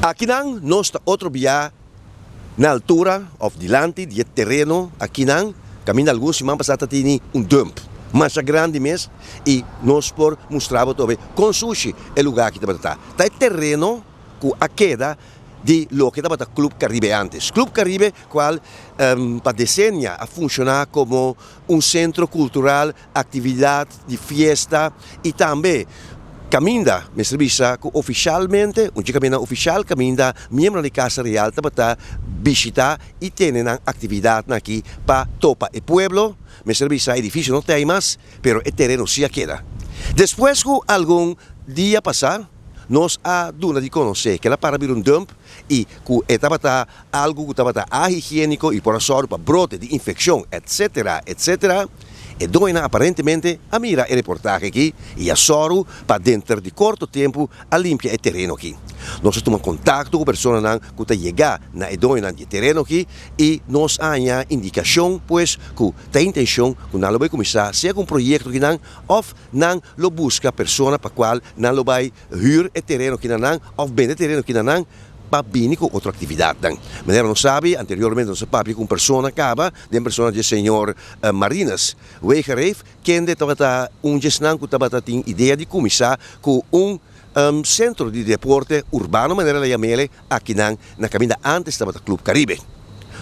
Aqui não, nós está outro dia na altura, of dilante, de terreno, aqui não, caminho alguns semana passada tinha dump, mas grande mesmo, e nós por mostrava também com sushi o lugar que está. Tá terreno com a queda de lo que estava Club Caribe antes. Club Caribe, qual para decennia a funcionar como centro cultural, atividade de fiesta e também caminha, me serviça oficialmente, caminha oficial, caminha membro da Casa Real para visitar e ter uma atividade aqui para topa o pueblo, me serviça edifício não tem mais, pero o terreno se queda. Depois que algum dia passar, nós a duna de conhecer que ela para vir dump e que estava algo que estava higiênico e por sorte para brote de infecção, etc, etc. E doina aparentemente a mira o reportaje aqui e a soro para dentro de curto tempo a limpia o terreno aqui. Nós tomamos contato com pessoas que estão chegando na doina de terreno aqui e nós há indicação pois que tem intenção que não vai começar se é um projeto que não ou não lo busca pessoa para qual não lo vai hyr o terreno que não ou vender o terreno que não para vir com outra atividade. Mas não sabe, anteriormente não se sabe que uma pessoa acaba, de uma pessoa de senhor Marinas, Wegereef, que estava gestão que estava tem ideia de começar com centro de deporte urbano, maneira de chamar aqui na caminha antes estava o Club Caribe.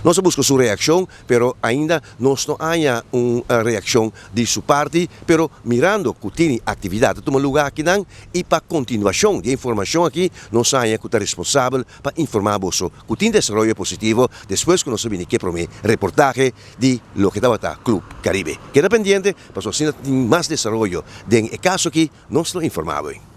Nós buscamos sua reação, pero ainda não há uma reação de sua parte, pero mirando que tem atividade toma lugar aqui e para continuação de informação aqui, nós há que está responsável para informar você que tem desenvolvimento positivo depois que nós sabemos que promete reportaje de lo que estava o Club Caribe. Queda pendiente, para assim tem mais desenvolvimento. Den caso aqui, nós lo informamos.